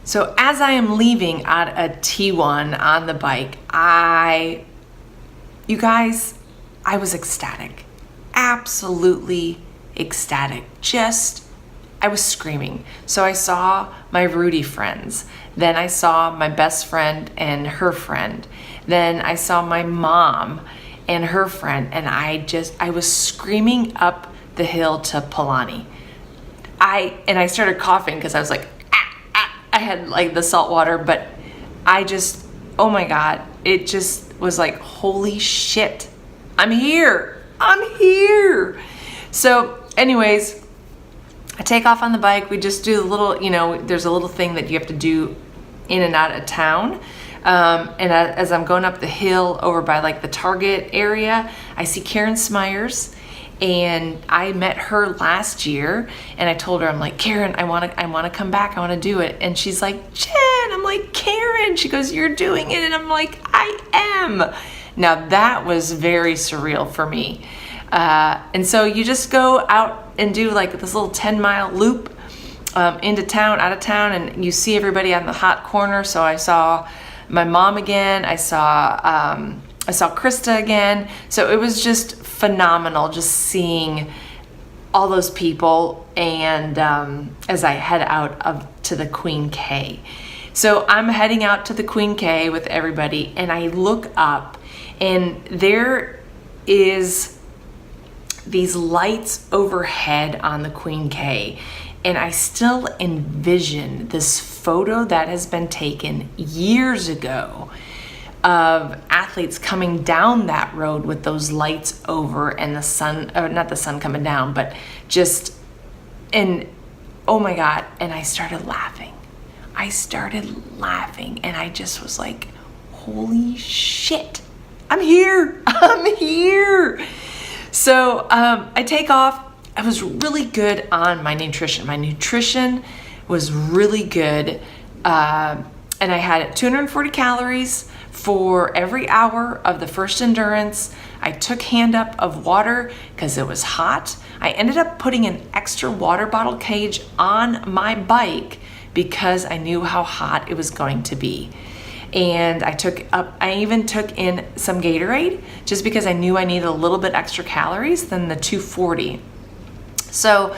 So as I am leaving at a T1 on the bike, you guys, I was ecstatic. Absolutely ecstatic. I was screaming. So I saw my Rudy friends. Then I saw my best friend and her friend. Then I saw my mom and her friend. And I was screaming up the hill to Palani. I started coughing because I was like, I had like the salt water, but oh my God, it just was like, holy shit, I'm here. So anyways, I take off on the bike. We just do the little, there's a little thing that you have to do in and out of town. As I'm going up the hill over by like the Target area, I see Karen Smyers. And I met her last year, and I told her, I'm like, Karen, I want to come back. I want to do it. And she's like, Jen. I'm like, Karen. She goes, you're doing it. And I'm like, I am. Now that was very surreal for me. And so you just go out and do like this little 10-mile loop into town, out of town, and you see everybody on the hot corner. So I saw my mom again. I saw Krista again. So it was just phenomenal just seeing all those people, and as I head out to the Queen K. So I'm heading out to the Queen K with everybody, and I look up, and there is these lights overhead on the Queen K, and I still envision this photo that has been taken years ago of athletes coming down that road with those lights over, and the sun, or not the sun coming down, but and oh my God. And I started laughing, and I just was like, holy shit, I'm here. So I take off. I was really good on my nutrition. My nutrition was really good. And I had 240 calories for every hour of the first endurance. I took hand up of water because it was hot. I ended up putting an extra water bottle cage on my bike because I knew how hot it was going to be. And I even took in some Gatorade just because I knew I needed a little bit extra calories than the 240. So,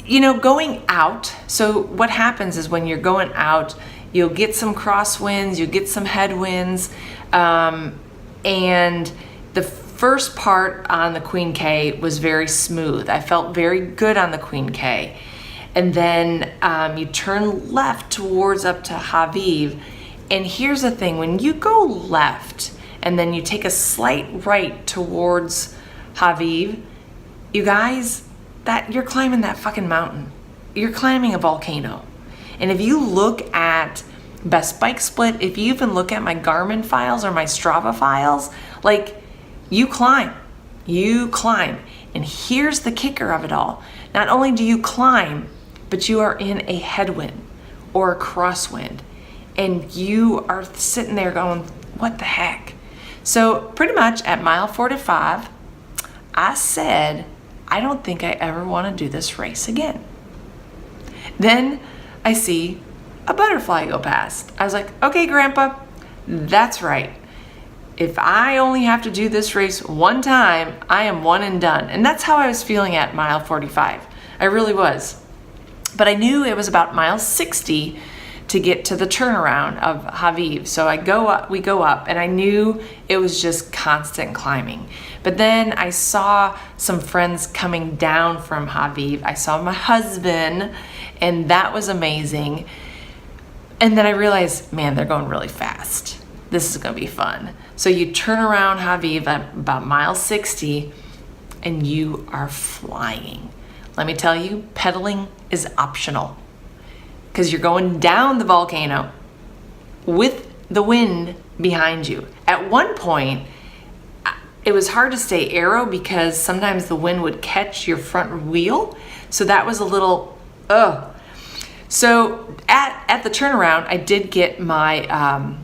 going out, so what happens is when you're going out, you'll get some crosswinds, you'll get some headwinds, and the first part on the Queen K was very smooth. I felt very good on the Queen K. And then you turn left towards up to Haviv. And here's the thing, when you go left and then you take a slight right towards Haviv, you guys, that you're climbing that fucking mountain. You're climbing a volcano. And if you look at Best Bike Split, if you even look at my Garmin files or my Strava files, like you climb. And here's the kicker of it all. Not only do you climb, but you are in a headwind or a crosswind. And you are sitting there going, what the heck? So pretty much at mile 45, I said, I don't think I ever want to do this race again. Then I see a butterfly go past. I was like, okay, Grandpa, that's right. If I only have to do this race one time, I am one and done. And that's how I was feeling at mile 45. I really was. But I knew it was about mile 60 to get to the turnaround of Haviv. So we go up, and I knew it was just constant climbing. But then I saw some friends coming down from Haviv. I saw my husband, and that was amazing. And then I realized, man, they're going really fast. This is going to be fun. So you turn around Haviv at about mile 60, and you are flying. Let me tell you, pedaling is optional because you're going down the volcano with the wind behind you. At one point, it was hard to stay aero because sometimes the wind would catch your front wheel. So that was a little, So at the turnaround, I did get my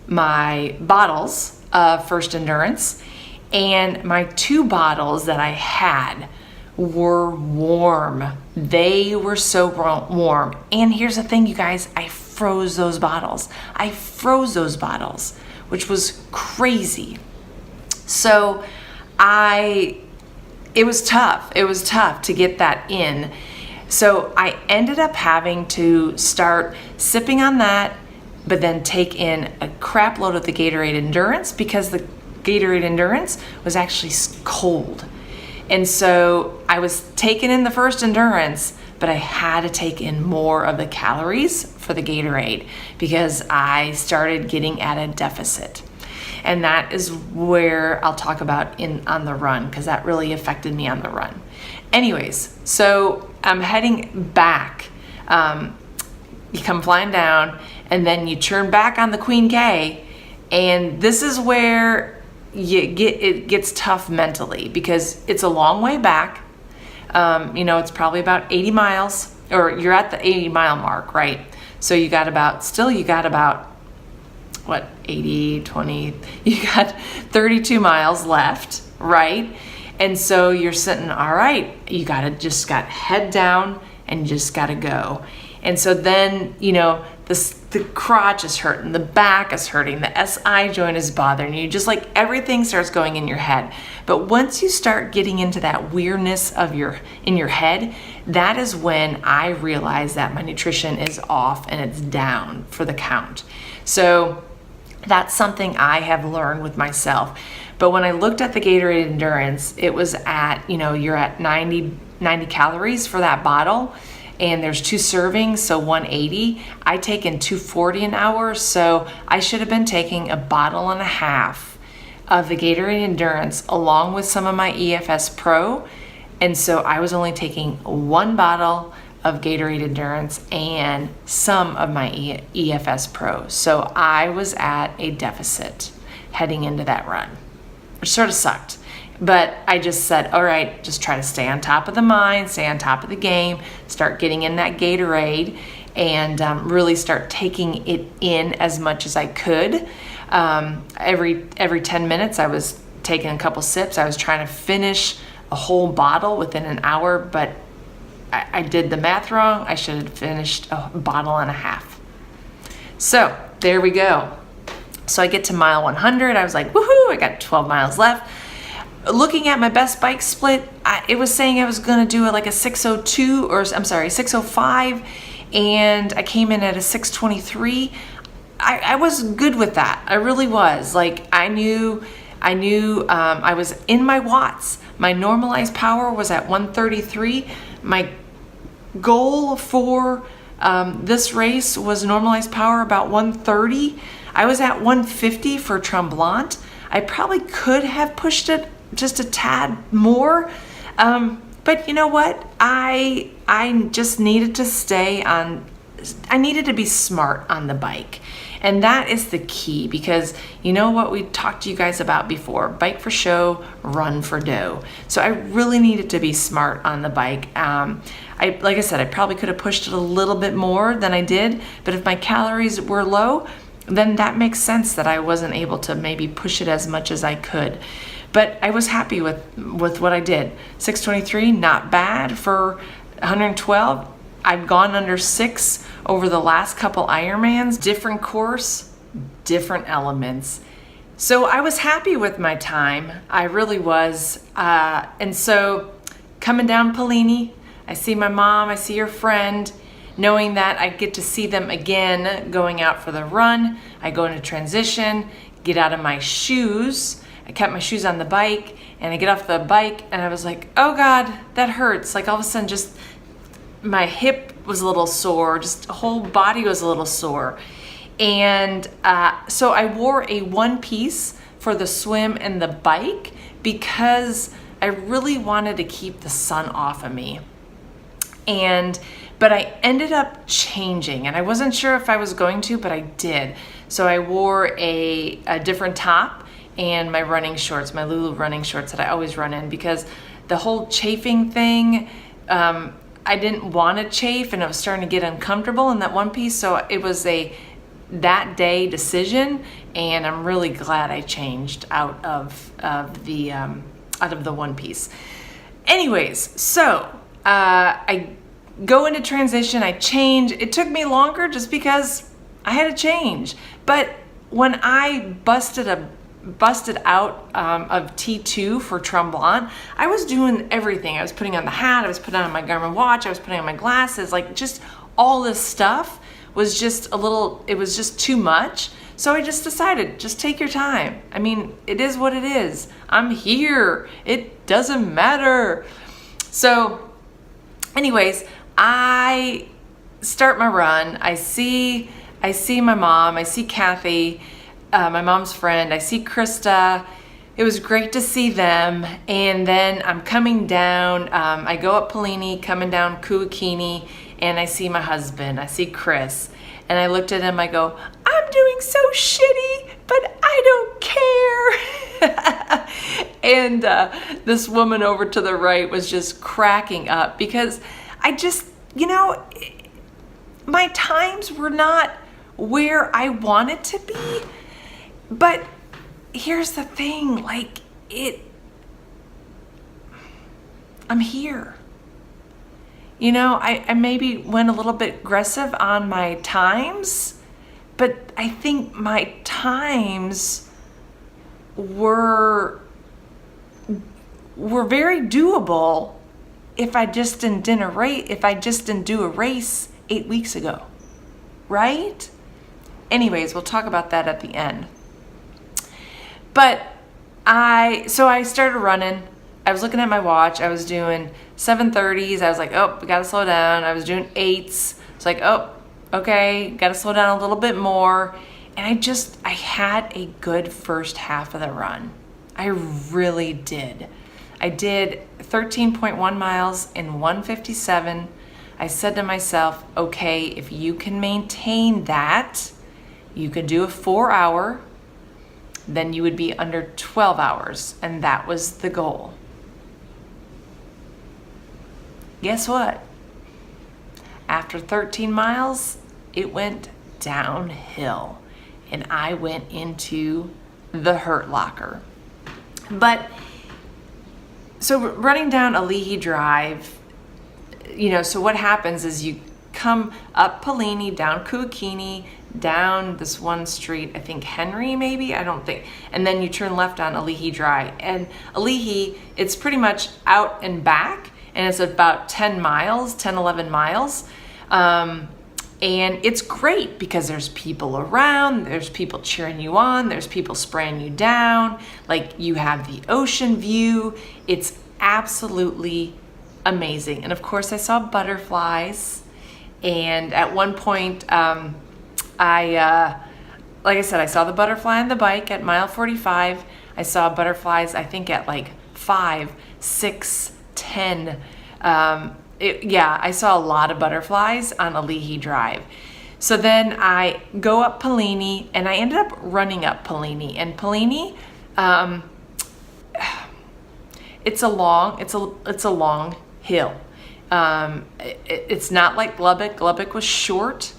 my bottles of First Endurance, and my 2 bottles that I had were warm. They were so warm. And here's the thing, you guys, I froze those bottles. Which was crazy. So it was tough. It was tough to get that in. So I ended up having to start sipping on that, but then take in a crap load of the Gatorade Endurance, because the Gatorade Endurance was actually cold. And so I was taking in the first Endurance, but I had to take in more of the calories for the Gatorade because I started getting at a deficit. And that is where I'll talk about on the run, because that really affected me on the run. Anyways, so I'm heading back. You come flying down, and then you turn back on the Queen K, and this is where it gets tough mentally, because it's a long way back. It's probably about 80 miles, or you're at the 80-mile mark, right? So you got about 80, 20, you got 32 miles left, right? And so you're sitting, all right, you just got head down and you just got to go. And so then, the crotch is hurting, the back is hurting, the SI joint is bothering you, just like everything starts going in your head. But once you start getting into that weirdness in your head, that is when I realize that my nutrition is off and it's down for the count. So that's something I have learned with myself. But when I looked at the Gatorade Endurance, it was at, you're at 90 calories for that bottle. And there's 2 servings, so 180. I take in 240 an hour, so I should have been taking a bottle and a half of the Gatorade Endurance along with some of my EFS Pro. And so I was only taking 1 bottle of Gatorade Endurance and some of my EFS Pro. So I was at a deficit heading into that run, which sort of sucked. But I just said, all right, just try to stay on top of the mind, stay on top of the game, start getting in that Gatorade, and really start taking it in as much as I could. Every 10 minutes, I was taking a couple sips. I was trying to finish a whole bottle within an hour, but I did the math wrong. I should have finished a bottle and a half. So there we go. So I get to mile 100. I was like, woohoo, I got 12 miles left. Looking at my best bike split, it was saying I was going to do it like a 605, and I came in at a 623. I was good with that. I really was. Like, I knew I was in my watts. My normalized power was at 133. My goal for this race was normalized power about 130. I was at 150 for Tremblant. I probably could have pushed it just a tad more, but you know what? I just needed to I needed to be smart on the bike. And that is the key, because you know what we talked to you guys about before: bike for show, run for dough. So I really needed to be smart on the bike. Like I said, I probably could have pushed it a little bit more than I did, but if my calories were low, then that makes sense that I wasn't able to maybe push it as much as I could. But I was happy with what I did. 623, not bad for 112. I've gone under 6 over the last couple Ironmans. Different course, different elements. So I was happy with my time. I really was. And so coming down Pellini, I see my mom, I see your friend, knowing that I get to see them again going out for the run. I go into transition, get out of my shoes. I kept my shoes on the bike, and I get off the bike, and I was like, oh God, that hurts. Like all of a sudden, just my hip was a little sore, just the whole body was a little sore. And so I wore a one-piece for the swim and the bike because I really wanted to keep the sun off of me. But I ended up changing, and I wasn't sure if I was going to, but I did. So I wore a different top and my running shorts, my Lulu running shorts that I always run in, because the whole chafing thing, I didn't want to chafe, and it was starting to get uncomfortable in that one piece. So it was that day decision, and I'm really glad I changed out of the one piece. Anyways, so I go into transition, I change. It took me longer just because I had to change. But when I busted out of T2 for Tremblant, I was doing everything. I was putting on the hat, I was putting on my Garmin watch, I was putting on my glasses, like just all this stuff was just it was just too much. So I just decided, just take your time. I mean, it is what it is. I'm here. It doesn't matter. So anyways, I start my run. I see my mom. I see Kathy, my mom's friend. I see Krista. It was great to see them. And then I'm coming down. I go up Pelini, coming down Kuakini, and I see my husband. I see Chris. And I looked at him. I go, I'm doing so shitty, but I don't care. And this woman over to the right was just cracking up because I just, my times were not where I wanted to be. But here's the thing, I'm here. I maybe went a little bit aggressive on my times, but I think my times were very doable if I just didn't do a race 8 weeks ago, right? Anyways, we'll talk about that at the end. But I started running. I was looking at my watch. I was doing 7:30s. I was like, oh, we gotta slow down. I was doing 8s. It's like, oh, okay, gotta slow down a little bit more. And I had a good first half of the run. I really did. I did 13.1 miles in 1:57. I said to myself, okay, if you can maintain that, you could do a 4-hour, then you would be under 12 hours. And that was the goal. Guess what? After 13 miles, it went downhill and I went into the hurt locker. But so running down Alihi Drive, so what happens is you come up Pelini, down Kuakini, down this one street, I think Henry maybe, and then you turn left on Alihi Drive. And Alihi, it's pretty much out and back, and it's about 10, 11 miles. And it's great because there's people around, there's people cheering you on, there's people spraying you down, like you have the ocean view. It's absolutely amazing. And of course I saw butterflies. And at one point, like I said, I saw the butterfly on the bike at mile 45. I saw butterflies, I think at like 5, 6, 10. I saw a lot of butterflies on Alihi Drive. So then I go up Pelini, and I ended up running up Pelini. And Pelini, it's a long hill. It's not like Lubbock. Lubbock was short.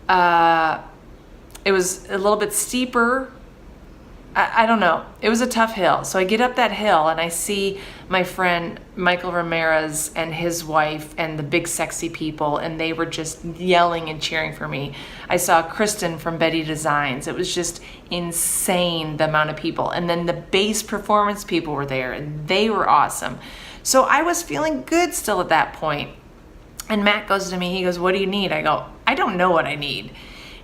It was a little bit steeper. I don't know. It was a tough hill. So I get up that hill and I see my friend Michael Ramirez and his wife and the big sexy people, and they were just yelling and cheering for me. I saw Kristen from Betty Designs. It was just insane, the amount of people. And then the base performance people were there and they were awesome. So I was feeling good still at that point. And Matt goes to me, he goes, what do you need? I go, I don't know what I need.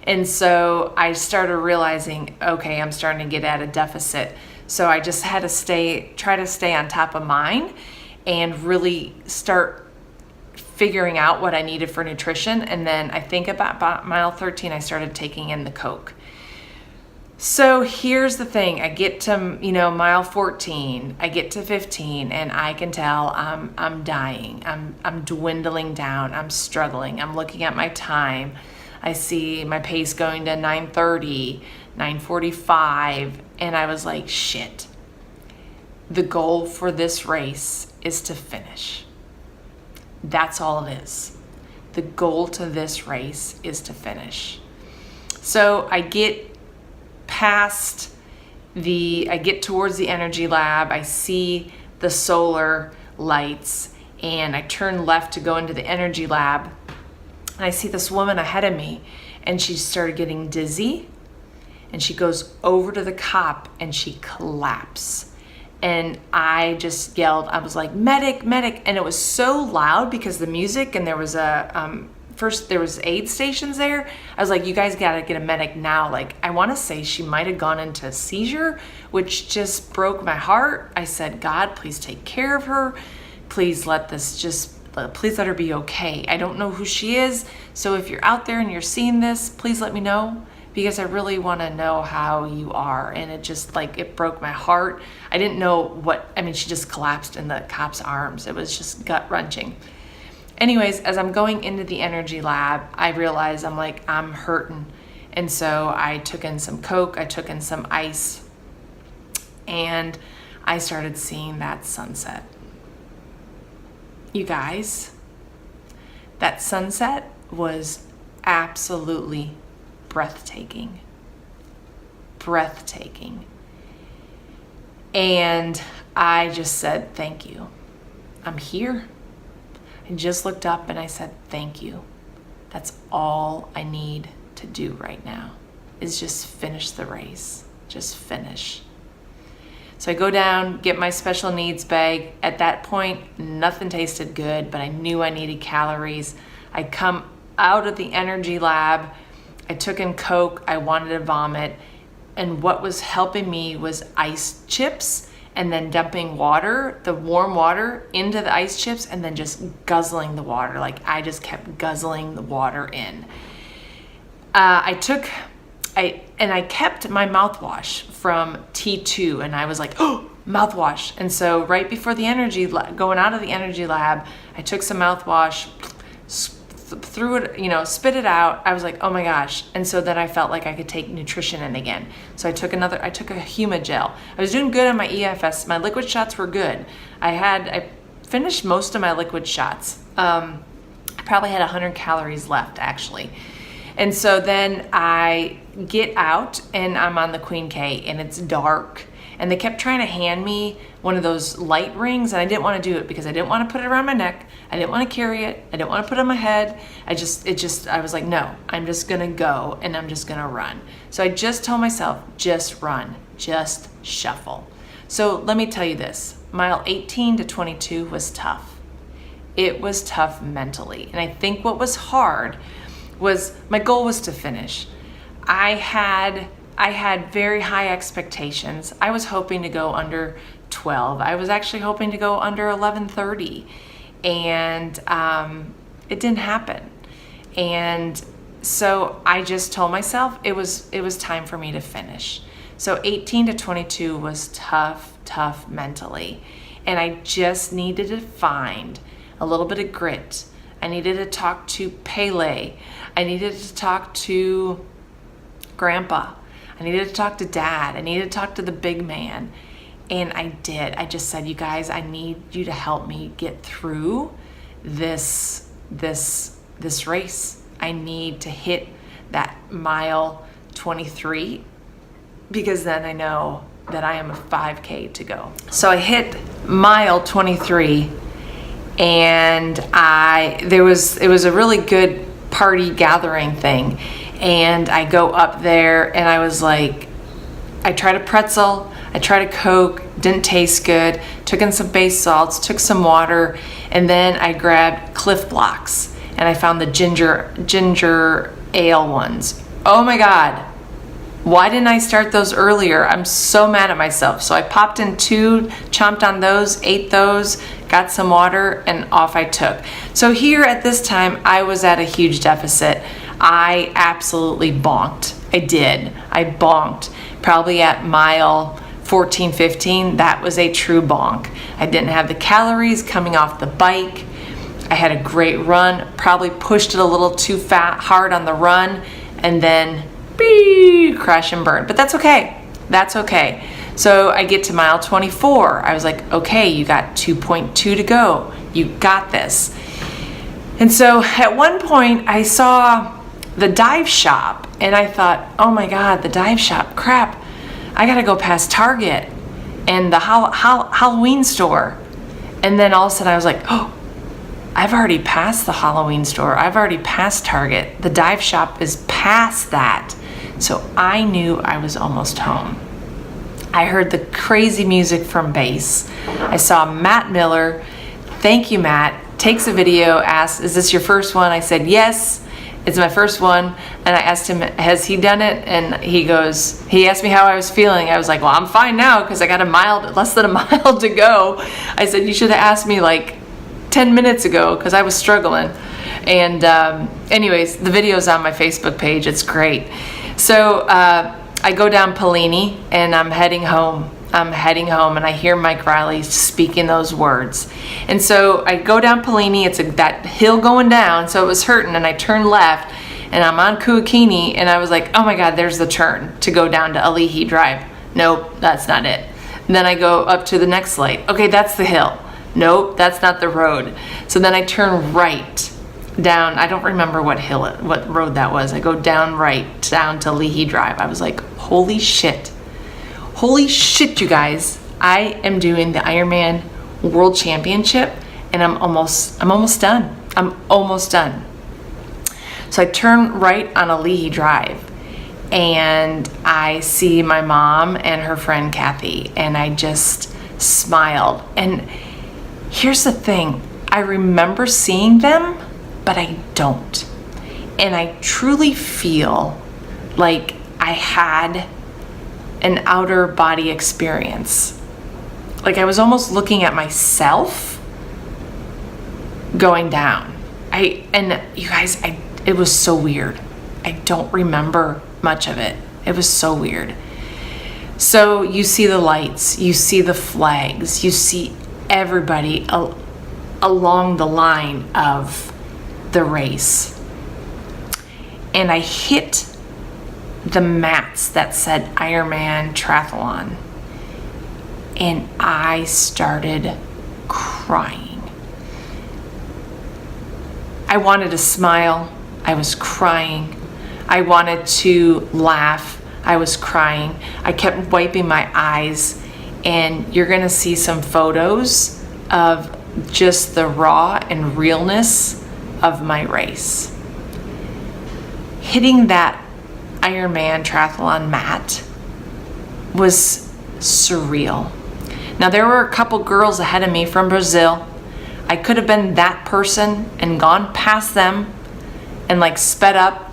And so I started realizing, okay, I'm starting to get at a deficit. So I just had to try to stay on top of mine and really start figuring out what I needed for nutrition. And then I think about mile 13, I started taking in the Coke. So here's the thing. I get to, mile 14, I get to 15, and I can tell I'm dying. I'm dwindling down. I'm struggling. I'm looking at my time. I see my pace going to 9:30, 9:45, and I was like, shit. The goal for this race is to finish. That's all it is. The goal to this race is to finish. So I get towards the energy lab. I see the solar lights, and I turn left to go into the energy lab. And I see this woman ahead of me, and she started getting dizzy, and she goes over to the cop and she collapsed. And I just yelled, I was like, medic, medic. And it was so loud because the music, and there was first there was aid stations there. I was like, you guys gotta get a medic now. Like, I wanna say she might've gone into a seizure, which just broke my heart. I said, God, please take care of her. Please please let her be okay. I don't know who she is. So if you're out there and you're seeing this, please let me know, because I really want to know how you are. And it just it broke my heart. I didn't know she just collapsed in the cop's arms. It was just gut wrenching. Anyways, as I'm going into the energy lab, I realized I'm hurting. And so I took in some Coke, I took in some ice, and I started seeing that sunset. You guys, that sunset was absolutely breathtaking. Breathtaking. And I just said, thank you. I'm here. I just looked up and I said, thank you. That's all I need to do right now, is just finish the race. Just finish. So I go down, get my special needs bag. At that point, nothing tasted good, but I knew I needed calories. I come out of the energy lab. I took in Coke. I wanted to vomit. And what was helping me was ice chips, and then dumping water, the warm water, into the ice chips, and then just guzzling the water. I just kept guzzling the water in. I kept my mouthwash from T2, and I was like, oh, mouthwash. And so right before going out of the energy lab, I took some mouthwash, threw it, spit it out. I was like, oh my gosh. And so then I felt like I could take nutrition in again. So I took a Humagel. I was doing good on my EFS. My liquid shots were good. I finished most of my liquid shots. I probably had 100 calories left, actually. And so then I get out and I'm on the Queen K, and it's dark, and they kept trying to hand me one of those light rings, and I didn't want to do it because I didn't want to put it around my neck. I didn't want to carry it. I didn't want to put it on my head. I was like, no, I'm just going to go and I'm just going to run. So I just told myself, just run, just shuffle. So let me tell you this, mile 18 to 22 was tough. It was tough mentally. And I think what was hard was my goal was to finish. I had very high expectations. I was hoping to go under 12. I was actually hoping to go under 11:30, and it didn't happen. And so I just told myself it was time for me to finish. So 18 to 22 was tough mentally, and I just needed to find a little bit of grit. I needed to talk to Pele. I needed to talk to Grandpa. I needed to talk to Dad. I needed to talk to the big man. And I did. I just said, you guys, I need you to help me get through this race. I need to hit that mile 23, because then I know that I am a 5K to go. So I hit mile 23, and it was a really good party gathering thing. And I go up there, and I was like, I tried a pretzel, I tried a Coke, didn't taste good, took in some base salts, took some water, and then I grabbed Cliff Blocks, and I found the ginger ale ones. Oh my God, why didn't I start those earlier? I'm so mad at myself. So I popped in 2, chomped on those, ate those, got some water, and off I took. So here at this time, I was at a huge deficit. I absolutely bonked. I did. I bonked. Probably at mile 14, 15, that was a true bonk. I didn't have the calories coming off the bike. I had a great run, probably pushed it a little too hard on the run, and then crash and burn. But that's okay. That's okay. So I get to mile 24. I was like, okay, you got 2.2 to go. You got this. And so at one point I saw the dive shop, and I thought, oh my God, the dive shop, crap. I gotta go past Target and the Halloween store. And then all of a sudden I was like, oh, I've already passed the Halloween store. I've already passed Target. The dive shop is past that. So I knew I was almost home. I heard the crazy music from base. I saw Matt Miller. Thank you, Matt. Takes a video, asks, is this your first one? I said, yes, it's my first one. And I asked him, has he done it? And he asked me how I was feeling. I was like, well, I'm fine now because I got less than a mile to go. I said, you should have asked me like 10 minutes ago because I was struggling. And anyways, the video's on my Facebook page. It's great. So I go down Pellini and I'm heading home. And I hear Mike Riley speaking those words. And so I go down Pellini. It's that hill going down, so it was hurting. And I turn left, and I'm on Kuakini, and I was like, oh my God, there's the turn to go down to Alihi Drive. Nope, that's not it. And then I go up to the next light. Okay, that's the hill. Nope, that's not the road. So then I turn right down. I don't remember what road that was. I go down right down to Alihi Drive. I was like, holy shit. Holy shit, you guys. I am doing the Ironman World Championship and I'm almost done. I'm almost done. So I turn right on Alihi Drive and I see my mom and her friend Kathy and I just smiled. And here's the thing. I remember seeing them, but I don't. And I truly feel like I had an outer body experience. Like I was almost looking at myself going down. And you guys, it was so weird. I don't remember much of it. It was so weird. So you see the lights, you see the flags, you see everybody along the line of the race. And I hit the mats that said Ironman Triathlon. And I started crying. I wanted to smile. I was crying. I wanted to laugh. I was crying. I kept wiping my eyes. And you're going to see some photos of just the raw and realness of my race. Hitting that Ironman Triathlon mat was surreal. Now there were a couple girls ahead of me from Brazil. I could have been that person and gone past them and like sped up,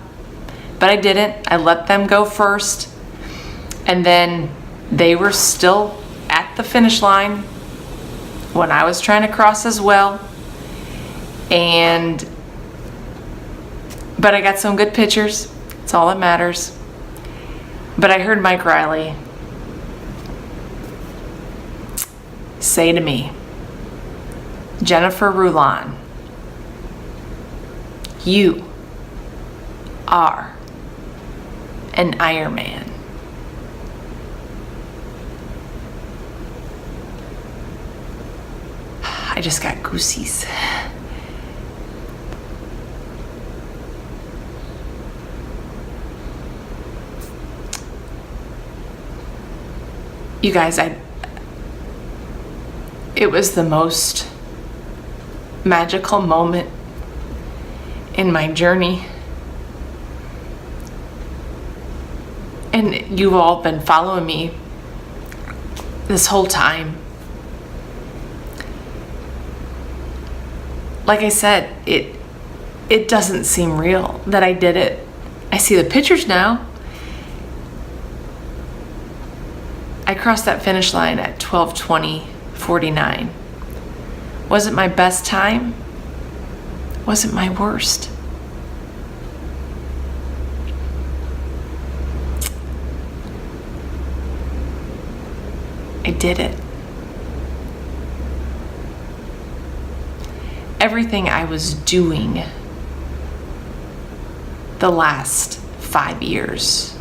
but I didn't. I let them go first. And then they were still at the finish line when I was trying to cross as well. But I got some good pictures. That's all that matters. But I heard Mike Riley say to me, Jennifer Rulon, you are an Ironman. I just got goosies. You guys, it was the most magical moment in my journey. And you've all been following me this whole time. Like I said, it doesn't seem real that I did it. I see the pictures now. I crossed that finish line at 12:20:49. Was it my best time? Was it my worst? I did it. Everything I was doing the last 5 years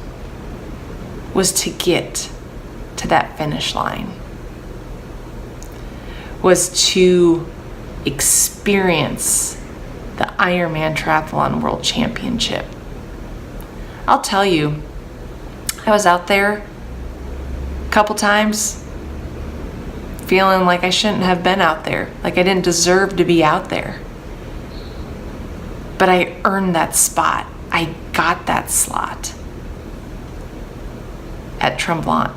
was to get to that finish line, was to experience the Ironman Triathlon World Championship. I'll tell you, I was out there a couple times feeling like I shouldn't have been out there, like I didn't deserve to be out there. but I earned that spot. I got that slot at Tremblant.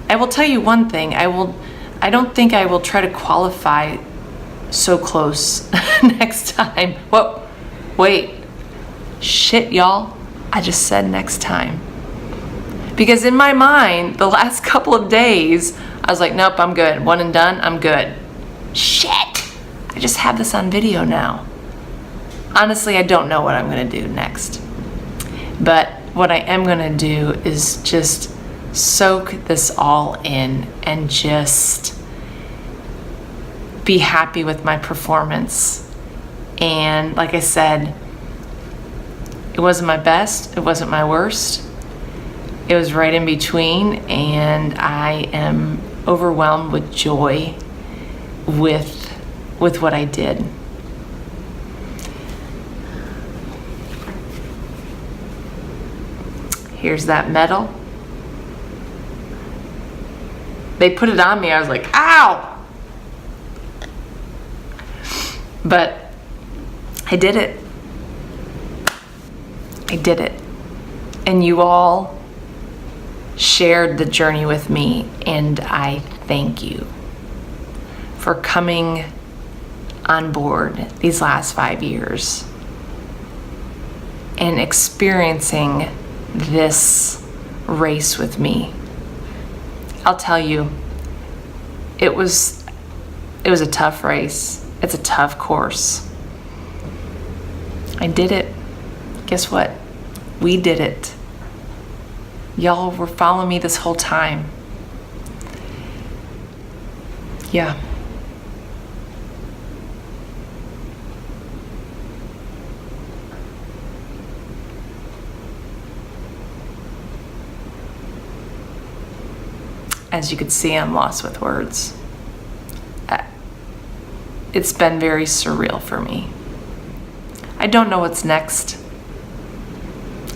I will tell you one thing. I don't think I will try to qualify so close next time. Whoa, wait. Shit, y'all. I just said next time. Because in my mind, the last couple of days, I was like, nope, I'm good. One and done, I'm good. Shit. I just have this on video now. Honestly, I don't know what I'm going to do next. But what I am going to do is just soak this all in and just be happy with my performance. And like I said, it wasn't my best, it wasn't my worst. It was right in between, and I am overwhelmed with joy with what I did. Here's that medal. They put it on me, I was like, ow! But I did it. I did it. And you all shared the journey with me, and I thank you for coming on board these last 5 years and experiencing this race with me. I'll tell you, it was a tough race. It's a tough course. I did it. Guess what? We did it. Y'all were following me this whole time. Yeah. As you could see, I'm lost with words. It's been very surreal for me. I don't know what's next,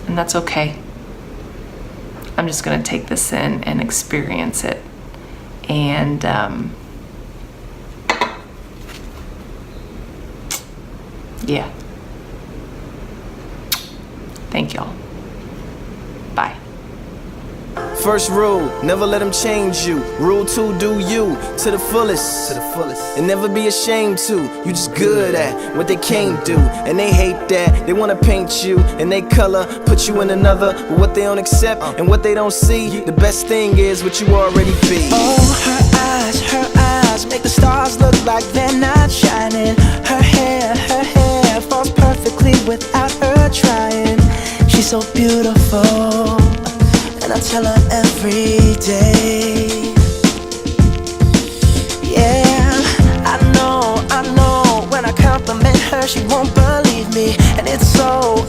and that's okay. I'm just gonna take this in and experience it. And yeah. Thank y'all. Bye. First rule, never let them change you. Rule 2, do you to the fullest. And never be ashamed to. You just good at what they can't do. And they hate that. They wanna paint you and they color, put you in another. But what they don't accept and what they don't see, the best thing is what you already be. Oh, her eyes make the stars look like they're not shining. Her hair falls perfectly without her trying. She's so beautiful, and I tell her every day. Yeah, I know, when I compliment her, she won't believe me. And it's so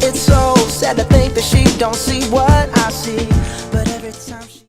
sad to think that she don't see what